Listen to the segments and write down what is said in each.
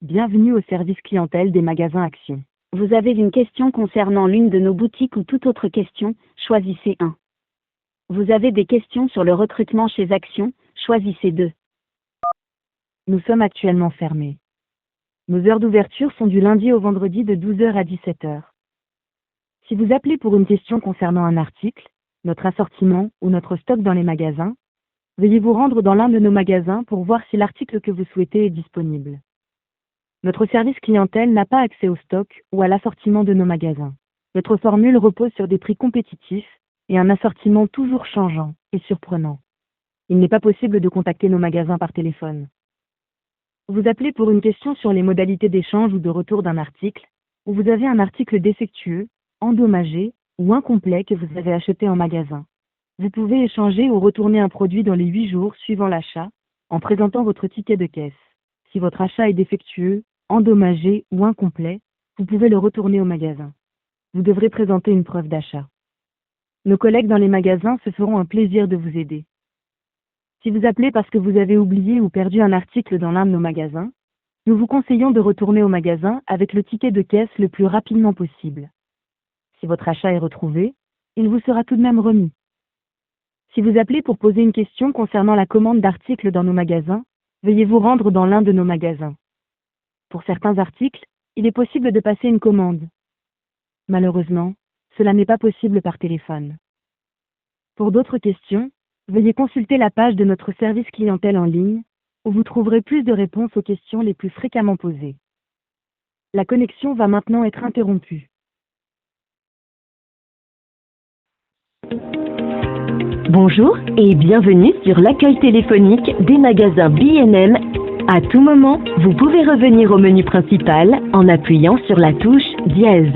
Bienvenue au service clientèle des magasins Action. Vous avez une question concernant l'une de nos boutiques ou toute autre question, choisissez 1. Vous avez des questions sur le recrutement chez Action, choisissez 2. Nous sommes actuellement fermés. Nos heures d'ouverture sont du lundi au vendredi de 12 h à 17 h. Si vous appelez pour une question concernant un article, notre assortiment ou notre stock dans les magasins, veuillez vous rendre dans l'un de nos magasins pour voir si l'article que vous souhaitez est disponible. Notre service clientèle n'a pas accès au stock ou à l'assortiment de nos magasins. Notre formule repose sur des prix compétitifs et un assortiment toujours changeant et surprenant. Il n'est pas possible de contacter nos magasins par téléphone. Vous appelez pour une question sur les modalités d'échange ou de retour d'un article, ou vous avez un article défectueux, endommagé ou incomplet que vous avez acheté en magasin. Vous pouvez échanger ou retourner un produit dans les 8 jours suivant l'achat en présentant votre ticket de caisse. Si votre achat est défectueux, endommagé ou incomplet, vous pouvez le retourner au magasin. Vous devrez présenter une preuve d'achat. Nos collègues dans les magasins se feront un plaisir de vous aider. Si vous appelez parce que vous avez oublié ou perdu un article dans l'un de nos magasins, nous vous conseillons de retourner au magasin avec le ticket de caisse le plus rapidement possible. Si votre achat est retrouvé, il vous sera tout de même remis. Si vous appelez pour poser une question concernant la commande d'articles dans nos magasins, veuillez vous rendre dans l'un de nos magasins. Pour certains articles, il est possible de passer une commande. Malheureusement, cela n'est pas possible par téléphone. Pour d'autres questions, veuillez consulter la page de notre service clientèle en ligne, où vous trouverez plus de réponses aux questions les plus fréquemment posées. La connexion va maintenant être interrompue. Bonjour et bienvenue sur l'accueil téléphonique des magasins B&M. À tout moment, vous pouvez revenir au menu principal en appuyant sur la touche dièse.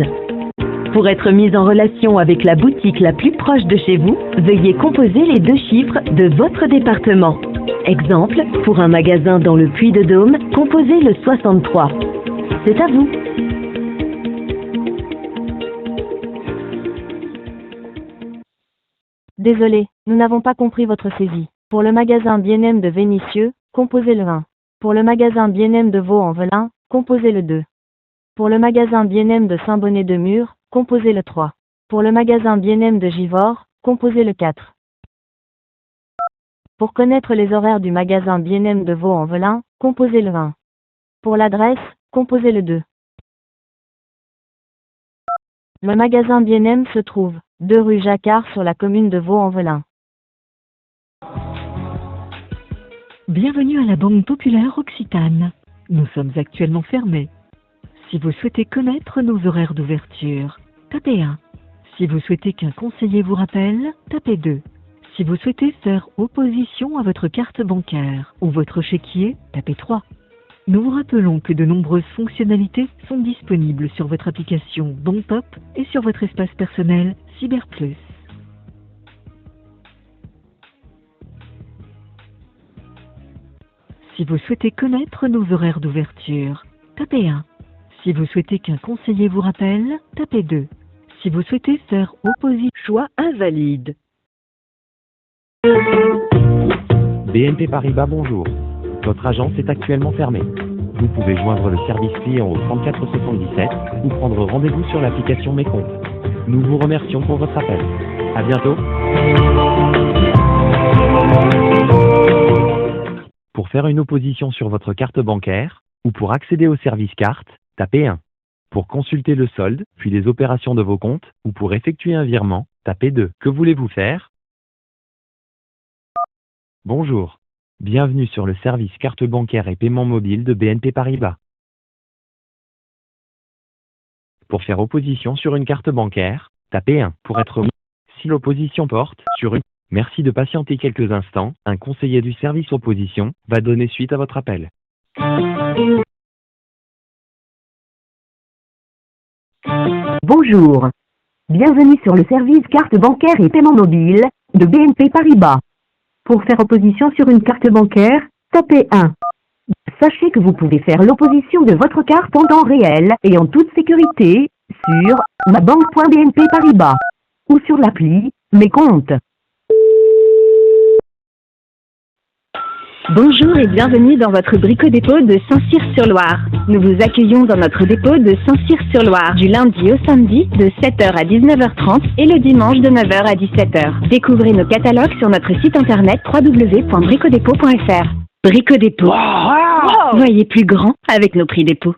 Pour être mis en relation avec la boutique la plus proche de chez vous, veuillez composer les 2 chiffres de votre département. Exemple, pour un magasin dans le Puy-de-Dôme, composez le 63. C'est à vous. Désolé, nous n'avons pas compris votre saisie. Pour le magasin B&M de Vénissieux, composez le 1. Pour le magasin B&M de Vaux-en-Velin, composez le 2. Pour le magasin B&M de Saint-Bonnet-de-Mur, composez le 3. Pour le magasin B&M de Givors, composez le 4. Pour connaître les horaires du magasin B&M de Vaux-en-Velin, composez le 1. Pour l'adresse, composez le 2. Le magasin B&M se trouve 2 rue Jacquard sur la commune de Vaux-en-Velin. Bienvenue à la Banque Populaire Occitane. Nous sommes actuellement fermés. Si vous souhaitez connaître nos horaires d'ouverture, tapez 1. Si vous souhaitez qu'un conseiller vous rappelle, tapez 2. Si vous souhaitez faire opposition à votre carte bancaire ou votre chéquier, tapez 3. Nous vous rappelons que de nombreuses fonctionnalités sont disponibles sur votre application BonPop et sur votre espace personnel CyberPlus. Si vous souhaitez connaître nos horaires d'ouverture, tapez 1. Si vous souhaitez qu'un conseiller vous rappelle, tapez 2. Si vous souhaitez faire opposition, choix invalide. BNP Paribas, bonjour. Votre agence est actuellement fermée. Vous pouvez joindre le service client au 34 77 ou prendre rendez-vous sur l'application Mes Comptes. Nous vous remercions pour votre appel. À bientôt. Pour faire une opposition sur votre carte bancaire ou pour accéder au service carte, tapez 1. Pour consulter le solde, puis les opérations de vos comptes ou pour effectuer un virement, tapez 2. Que voulez-vous faire? Bonjour. Bienvenue sur le service carte bancaire et paiement mobile de BNP Paribas. Pour faire opposition sur une carte bancaire, tapez 1. Pour être mis, si l'opposition porte sur une... Merci de patienter quelques instants. Un conseiller du service opposition va donner suite à votre appel. Bonjour. Bienvenue sur le service carte bancaire et paiement mobile de BNP Paribas. Pour faire opposition sur une carte bancaire, tapez 1. Sachez que vous pouvez faire l'opposition de votre carte en temps réel et en toute sécurité sur mabank.bnp Paribas ou sur l'appli Mes Comptes. Bonjour et bienvenue dans votre brico-dépôt de Saint-Cyr-sur-Loire. Nous vous accueillons dans notre dépôt de Saint-Cyr-sur-Loire du lundi au samedi de 7h à 19h30 et le dimanche de 9h à 17h. Découvrez nos catalogues sur notre site internet www.bricodépôt.fr. Brico-dépôt. Wow. Voyez plus grand avec nos prix dépôt.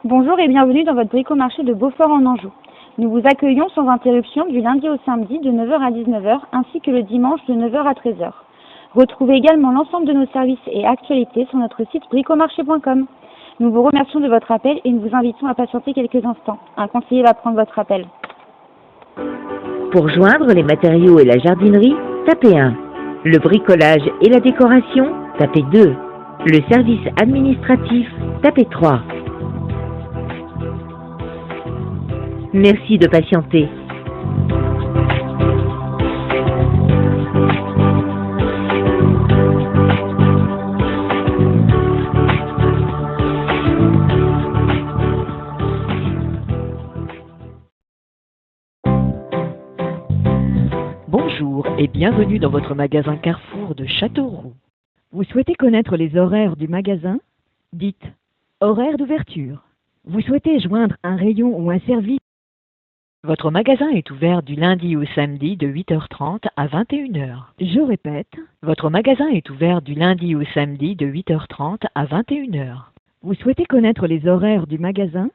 Bonjour et bienvenue dans votre bricomarché de Beaufort en Anjou. Nous vous accueillons sans interruption du lundi au samedi de 9h à 19h ainsi que le dimanche de 9h à 13h. Retrouvez également l'ensemble de nos services et actualités sur notre site bricomarché.com. Nous vous remercions de votre appel et nous vous invitons à patienter quelques instants. Un conseiller va prendre votre appel. Pour joindre les matériaux et la jardinerie, tapez 1. Le bricolage et la décoration, tapez 2. Le service administratif, tapez 3. Merci de patienter. Bonjour et bienvenue dans votre magasin Carrefour de Châteauroux. Vous souhaitez connaître les horaires du magasin? Dites horaire d'ouverture. Vous souhaitez joindre un rayon ou un service? Votre magasin est ouvert du lundi au samedi de 8h30 à 21h. Je répète, votre magasin est ouvert du lundi au samedi de 8h30 à 21h. Vous souhaitez connaître les horaires du magasin?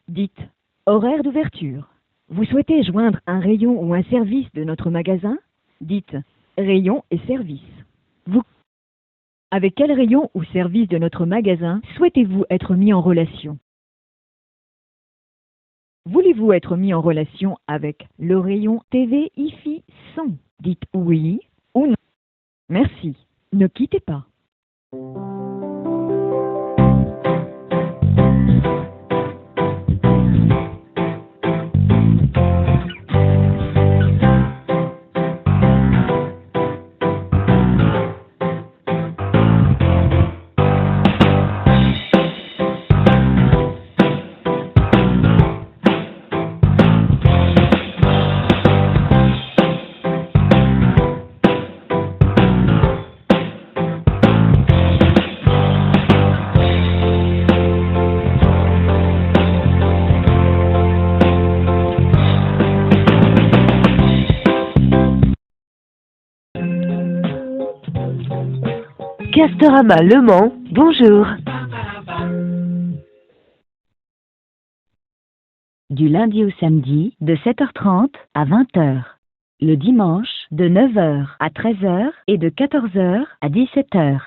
Dites horaire d'ouverture. Vous souhaitez joindre un rayon ou un service de notre magasin? Dites rayon et service. Avec quel rayon ou service de notre magasin souhaitez-vous être mis en relation? Voulez-vous être mis en relation avec le rayon TV IFI son? Dites oui ou non. Merci. Ne quittez pas. Castorama Le Mans, bonjour. Du lundi au samedi, de 7h30 à 20h. Le dimanche, de 9h à 13h et de 14h à 17h.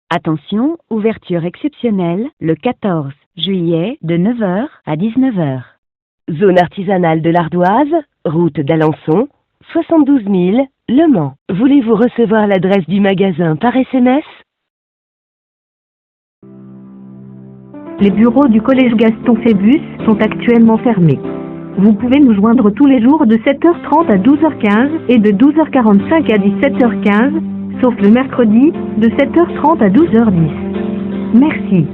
Attention, ouverture exceptionnelle le 14 juillet de 9h à 19h. Zone artisanale de l'Ardoise, route d'Alençon, 72 000, Le Mans. Voulez-vous recevoir l'adresse du magasin par SMS? Les bureaux du collège Gaston Phébus sont actuellement fermés. Vous pouvez nous joindre tous les jours de 7h30 à 12h15 et de 12h45 à 17h15, sauf le mercredi de 7h30 à 12h10. Merci.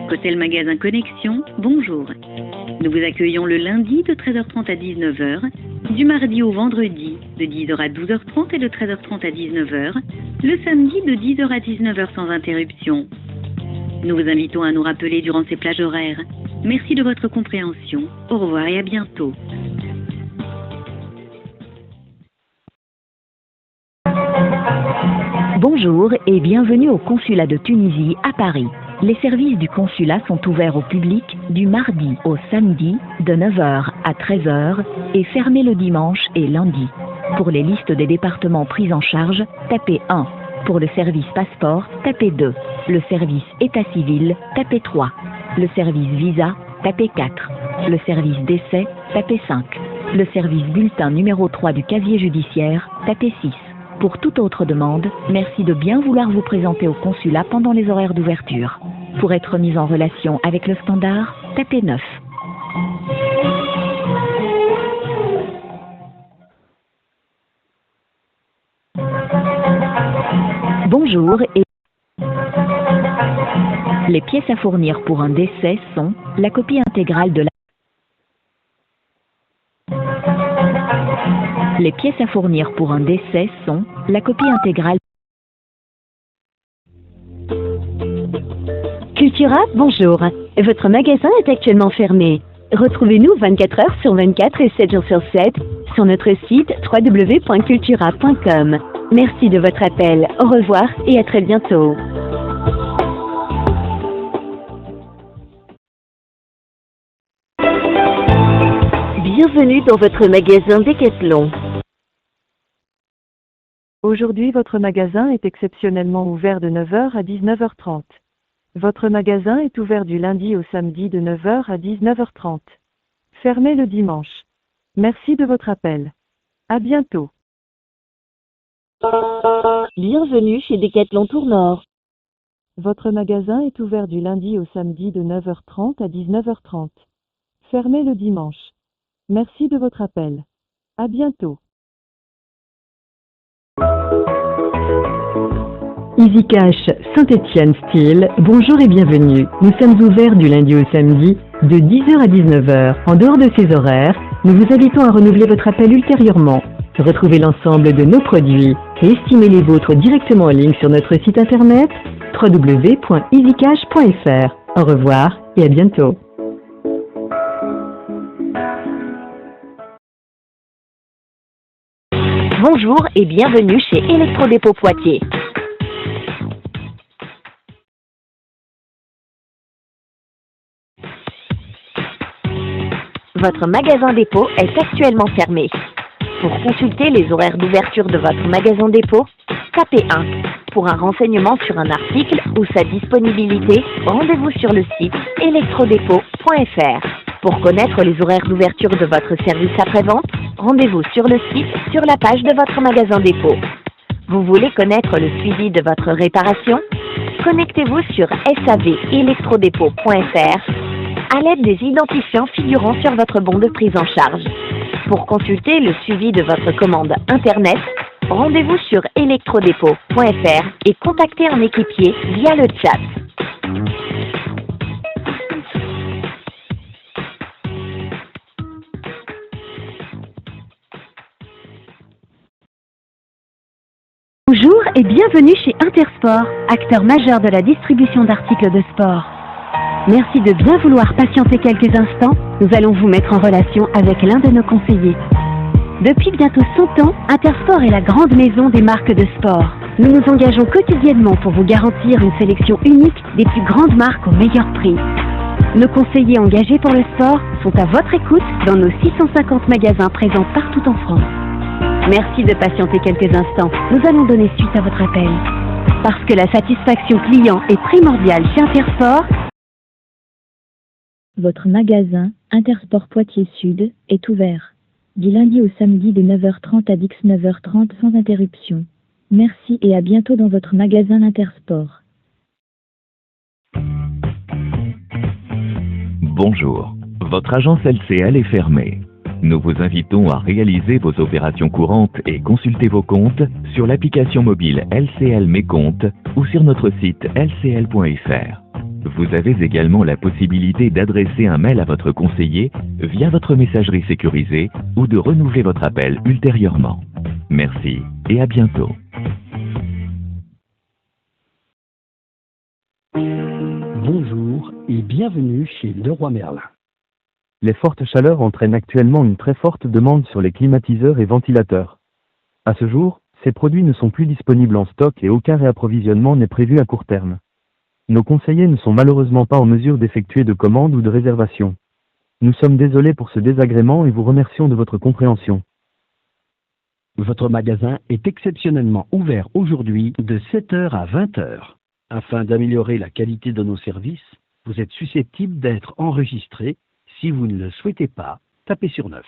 Hôtel Magasin Connexion, bonjour. Nous vous accueillons le lundi de 13h30 à 19h, du mardi au vendredi de 10h à 12h30 et de 13h30 à 19h, le samedi de 10h à 19h sans interruption. Nous vous invitons à nous rappeler durant ces plages horaires. Merci de votre compréhension. Au revoir et à bientôt. Bonjour et bienvenue au consulat de Tunisie à Paris. Les services du consulat sont ouverts au public du mardi au samedi de 9h à 13h et fermés le dimanche et lundi. Pour les listes des départements pris en charge, tapez 1. Pour le service passeport, tapez 2. Le service état civil, tapez 3. Le service visa, tapez 4. Le service décès, tapez 5. Le service bulletin numéro 3 du casier judiciaire, tapez 6. Pour toute autre demande, merci de bien vouloir vous présenter au consulat pendant les horaires d'ouverture. Pour être mis en relation avec le standard, tapez 9. Bonjour et... Les pièces à fournir pour un décès sont la copie intégrale de la... Les pièces à fournir pour un décès sont la copie intégrale. Cultura, bonjour. Votre magasin est actuellement fermé. Retrouvez-nous 24 heures sur 24 et 7 jours sur 7 sur notre site www.cultura.com. Merci de votre appel. Au revoir et à très bientôt. Bienvenue dans votre magasin Decathlon. Aujourd'hui, votre magasin est exceptionnellement ouvert de 9h à 19h30. Votre magasin est ouvert du lundi au samedi de 9h à 19h30. Fermé le dimanche. Merci de votre appel. À bientôt. Bienvenue chez Decathlon Tour Nord. Votre magasin est ouvert du lundi au samedi de 9h30 à 19h30. Fermé le dimanche. Merci de votre appel. À bientôt. EasyCash Saint-Étienne Style, bonjour et bienvenue. Nous sommes ouverts du lundi au samedi de 10h à 19h. En dehors de ces horaires, nous vous invitons à renouveler votre appel ultérieurement. Retrouvez l'ensemble de nos produits et estimez les vôtres directement en ligne sur notre site internet www.easycash.fr. Au revoir et à bientôt. Bonjour et bienvenue chez Electrodépôt Poitiers. Votre magasin dépôt est actuellement fermé. Pour consulter les horaires d'ouverture de votre magasin dépôt, tapez 1. Pour un renseignement sur un article ou sa disponibilité, rendez-vous sur le site electrodépôt.fr. Pour connaître les horaires d'ouverture de votre service après-vente, rendez-vous sur le site sur la page de votre magasin dépôt. Vous voulez connaître le suivi de votre réparation? Connectez-vous sur savelectrodépôt.fr à l'aide des identifiants figurant sur votre bon de prise en charge. Pour consulter le suivi de votre commande Internet, rendez-vous sur electrodépôt.fr et contactez un équipier via le chat. Bonjour et bienvenue chez Intersport, acteur majeur de la distribution d'articles de sport. Merci de bien vouloir patienter quelques instants, nous allons vous mettre en relation avec l'un de nos conseillers. Depuis bientôt 100 ans, Intersport est la grande maison des marques de sport. Nous nous engageons quotidiennement pour vous garantir une sélection unique des plus grandes marques au meilleur prix. Nos conseillers engagés pour le sport sont à votre écoute dans nos 650 magasins présents partout en France. Merci de patienter quelques instants, nous allons donner suite à votre appel. Parce que la satisfaction client est primordiale chez Intersport, Votre magasin Intersport Poitiers Sud est ouvert du lundi au samedi de 9h30 à 19h30 sans interruption. Merci et à bientôt dans votre magasin Intersport. Bonjour, votre agence LCL est fermée. Nous vous invitons à réaliser vos opérations courantes et consulter vos comptes sur l'application mobile LCL Mes Comptes ou sur notre site lcl.fr. Vous avez également la possibilité d'adresser un mail à votre conseiller via votre messagerie sécurisée ou de renouveler votre appel ultérieurement. Merci et à bientôt. Bonjour et bienvenue chez Leroy Merlin. Les fortes chaleurs entraînent actuellement une très forte demande sur les climatiseurs et ventilateurs. À ce jour, Ces produits ne sont plus disponibles en stock et aucun réapprovisionnement n'est prévu à court terme. Nos conseillers ne sont malheureusement pas en mesure d'effectuer de commandes ou de réservations. Nous sommes désolés pour ce désagrément et vous remercions de votre compréhension. Votre magasin est exceptionnellement ouvert aujourd'hui de 7h à 20h. Afin d'améliorer la qualité de nos services, vous êtes susceptible d'être enregistré. Si vous ne le souhaitez pas, tapez sur 9.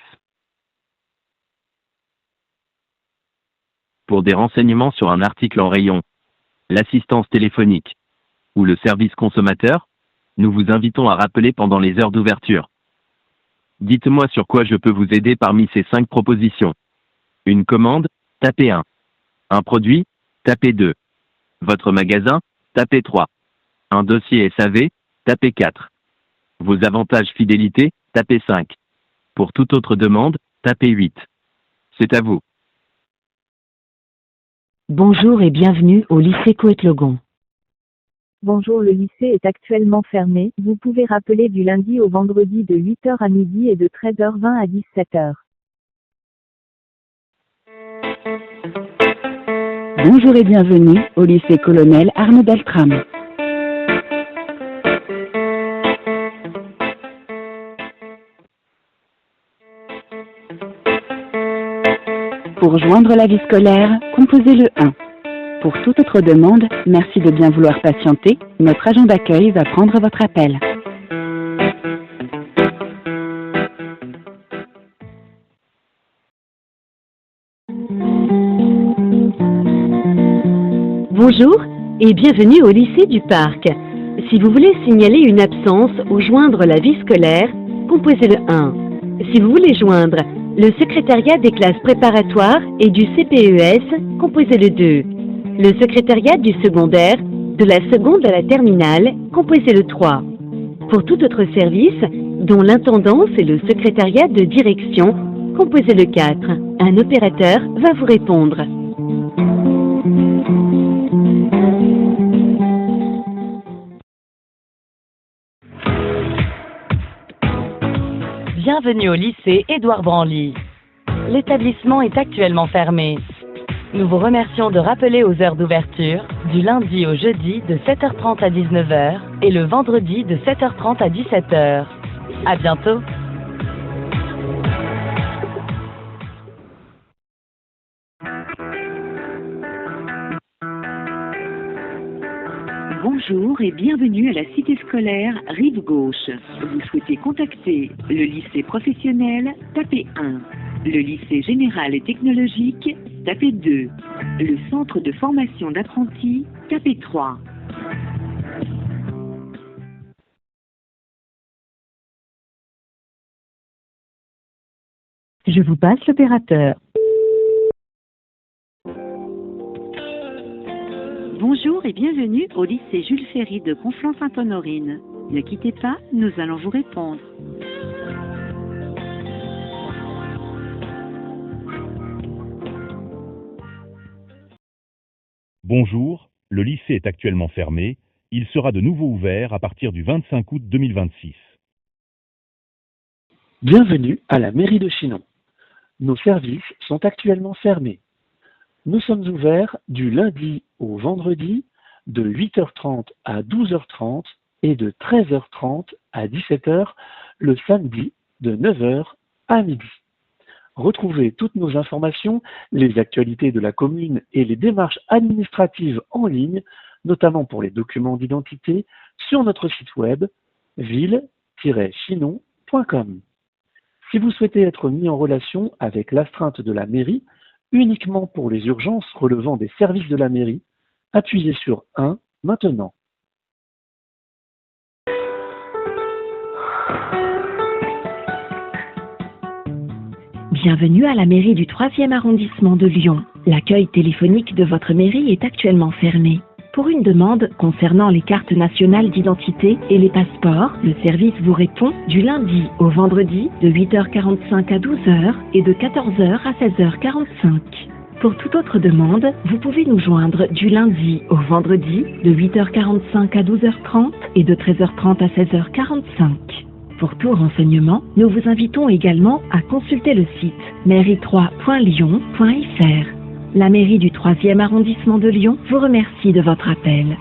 Pour des renseignements sur un article en rayon, l'assistance téléphonique ou le service consommateur, nous vous invitons à rappeler pendant les heures d'ouverture. Dites-moi sur quoi je peux vous aider parmi ces 5 propositions. Une commande, tapez 1. Un produit, tapez 2. Votre magasin, tapez 3. Un dossier SAV, tapez 4. Vos avantages fidélité, tapez 5. Pour toute autre demande, tapez 8. C'est à vous. Bonjour et bienvenue au lycée Coët-Logon. Bonjour, le lycée est actuellement fermé. Vous pouvez rappeler du lundi au vendredi de 8h à midi et de 13h20 à 17h. Bonjour et bienvenue au lycée Colonel Arnaud Beltrame. Pour joindre la vie scolaire, composez le 1. Pour toute autre demande, merci de bien vouloir patienter. Notre agent d'accueil va prendre votre appel. Bonjour et bienvenue au lycée du Parc. Si vous voulez signaler une absence ou joindre la vie scolaire, composez le 1. Si vous voulez joindre le secrétariat des classes préparatoires et du CPES, composez le 2. Le secrétariat du secondaire, de la seconde à la terminale, composez le 3. Pour tout autre service, dont l'intendance et le secrétariat de direction, composez le 4. Un opérateur va vous répondre. Bienvenue au lycée Édouard Branly. L'établissement est actuellement fermé. Nous vous remercions de rappeler aux heures d'ouverture, du lundi au jeudi de 7h30 à 19h et le vendredi de 7h30 à 17h. À bientôt. Bonjour et bienvenue à la cité scolaire Rive Gauche. Vous souhaitez contacter le lycée professionnel, tapez 1. Le lycée général et technologique, tapez 2. Le centre de formation d'apprentis, tapez 3. Je vous passe l'opérateur. Bonjour et bienvenue au lycée Jules Ferry de Conflans-Sainte-Honorine. Ne quittez pas, nous allons vous répondre. Bonjour, le lycée est actuellement fermé. Il sera de nouveau ouvert à partir du 25 août 2026. Bienvenue à la mairie de Chinon. Nos services sont actuellement fermés. Nous sommes ouverts du lundi au vendredi de 8h30 à 12h30 et de 13h30 à 17h le samedi de 9h à midi. Retrouvez toutes nos informations, les actualités de la commune et les démarches administratives en ligne, notamment pour les documents d'identité, sur notre site web ville-chinon.com. Si vous souhaitez être mis en relation avec l'astreinte de la mairie, uniquement pour les urgences relevant des services de la mairie, appuyez sur 1 maintenant. Bienvenue à la mairie du 3e arrondissement de Lyon. L'accueil téléphonique de votre mairie est actuellement fermé. Pour une demande concernant les cartes nationales d'identité et les passeports, le service vous répond du lundi au vendredi de 8h45 à 12h et de 14h à 16h45. Pour toute autre demande, vous pouvez nous joindre du lundi au vendredi de 8h45 à 12h30 et de 13h30 à 16h45. Pour tout renseignement, nous vous invitons également à consulter le site mairie3.lyon.fr. La mairie du 3e arrondissement de Lyon vous remercie de votre appel.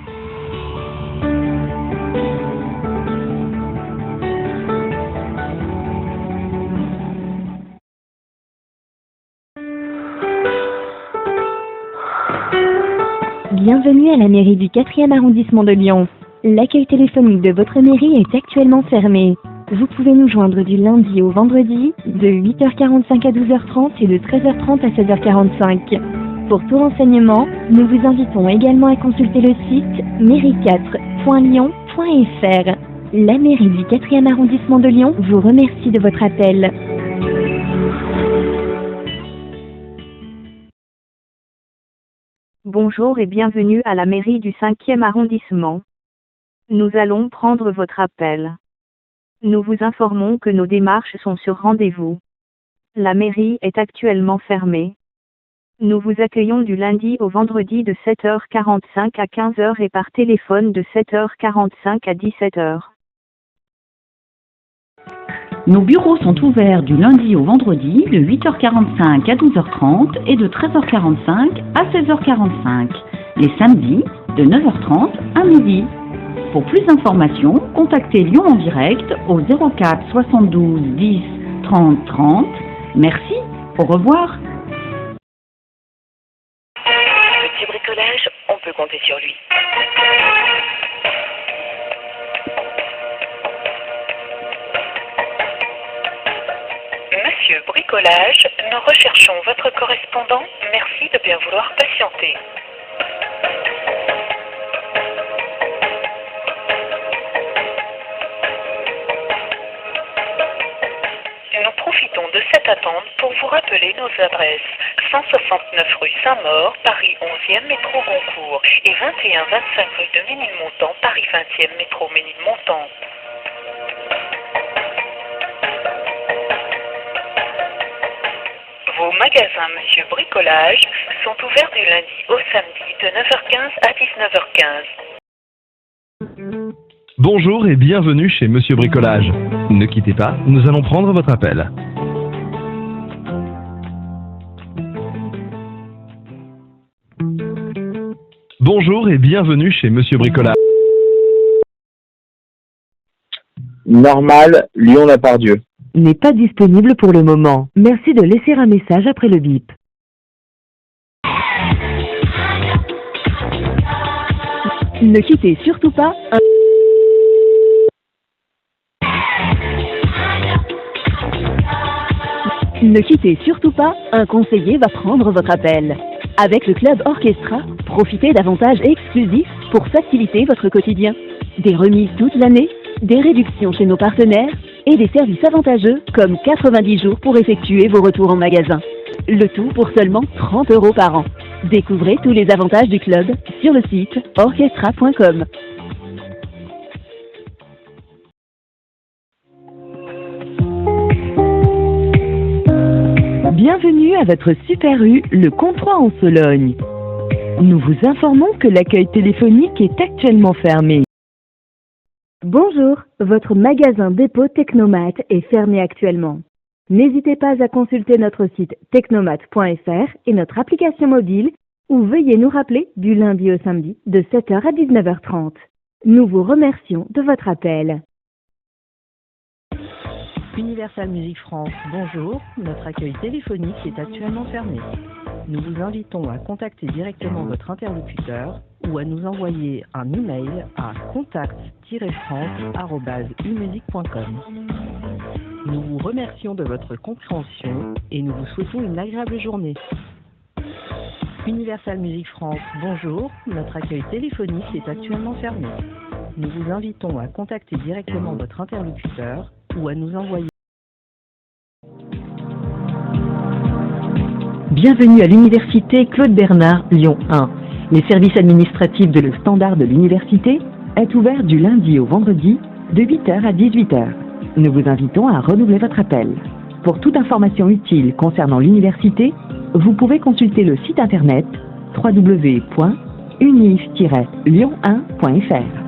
Bienvenue à la mairie du 4e arrondissement de Lyon. L'accueil téléphonique de votre mairie est actuellement fermé. Vous pouvez nous joindre du lundi au vendredi de 8h45 à 12h30 et de 13h30 à 16h45. Pour tout renseignement, nous vous invitons également à consulter le site mairie4.lyon.fr. La mairie du 4e arrondissement de Lyon vous remercie de votre appel. Bonjour et bienvenue à la mairie du 5e arrondissement. Nous allons prendre votre appel. Nous vous informons que nos démarches sont sur rendez-vous. La mairie est actuellement fermée. Nous vous accueillons du lundi au vendredi de 7h45 à 15h et par téléphone de 7h45 à 17h. Nos bureaux sont ouverts du lundi au vendredi de 8h45 à 12h30 et de 13h45 à 16h45. Les samedis de 9h30 à midi. Pour plus d'informations, contactez Lyon en direct au 04 72 10 30 30. Merci, au revoir. Petit bricolage, on peut compter sur lui. Monsieur Bricolage, nous recherchons votre correspondant. Merci de bien vouloir patienter. Nous profitons de cette attente pour vous rappeler nos adresses. 169 rue Saint-Maur, Paris 11e, métro Goncourt, et 21-25 rue de Ménilmontant, Paris 20e, métro Ménilmontant. Vos magasins Monsieur Bricolage sont ouverts du lundi au samedi de 9h15 à 19h15. Bonjour et bienvenue chez Monsieur Bricolage. Ne quittez pas, nous allons prendre votre appel. Bonjour et bienvenue chez Monsieur Bricolage. Normal, Lyon-la-Part-Dieu. N'est pas disponible pour le moment. Merci de laisser un message après le bip. Ne quittez surtout pas Ne quittez surtout pas, un conseiller va prendre votre appel. Avec le Club Orchestra, profitez d'avantages exclusifs pour faciliter votre quotidien. Des remises toute l'année, des réductions chez nos partenaires et des services avantageux comme 90 jours pour effectuer vos retours en magasin. Le tout pour seulement 30 € par an. Découvrez tous les avantages du club sur le site orchestra.com. Bienvenue à votre Super U, le Comtois en Sologne. Nous vous informons que l'accueil téléphonique est actuellement fermé. Bonjour, votre magasin dépôt Technomat est fermé actuellement. N'hésitez pas à consulter notre site technomat.fr et notre application mobile ou veuillez nous rappeler du lundi au samedi de 7h à 19h30. Nous vous remercions de votre appel. Universal Music France, bonjour. Notre accueil téléphonique est actuellement fermé. Nous vous invitons à contacter directement votre interlocuteur ou à nous envoyer un email à contact-france@umusic.com. Nous vous remercions de votre compréhension et nous vous souhaitons une agréable journée. Universal Music France, bonjour. Notre accueil téléphonique est actuellement fermé. Nous vous invitons à contacter directement votre interlocuteur ou à nous envoyer. Bienvenue à l'Université Claude Bernard Lyon 1. Les services administratifs de le standard de l'université est ouvert du lundi au vendredi de 8h à 18h. Nous vous invitons à renouveler votre appel. Pour toute information utile concernant l'université, vous pouvez consulter le site internet www.unif-lyon1.fr.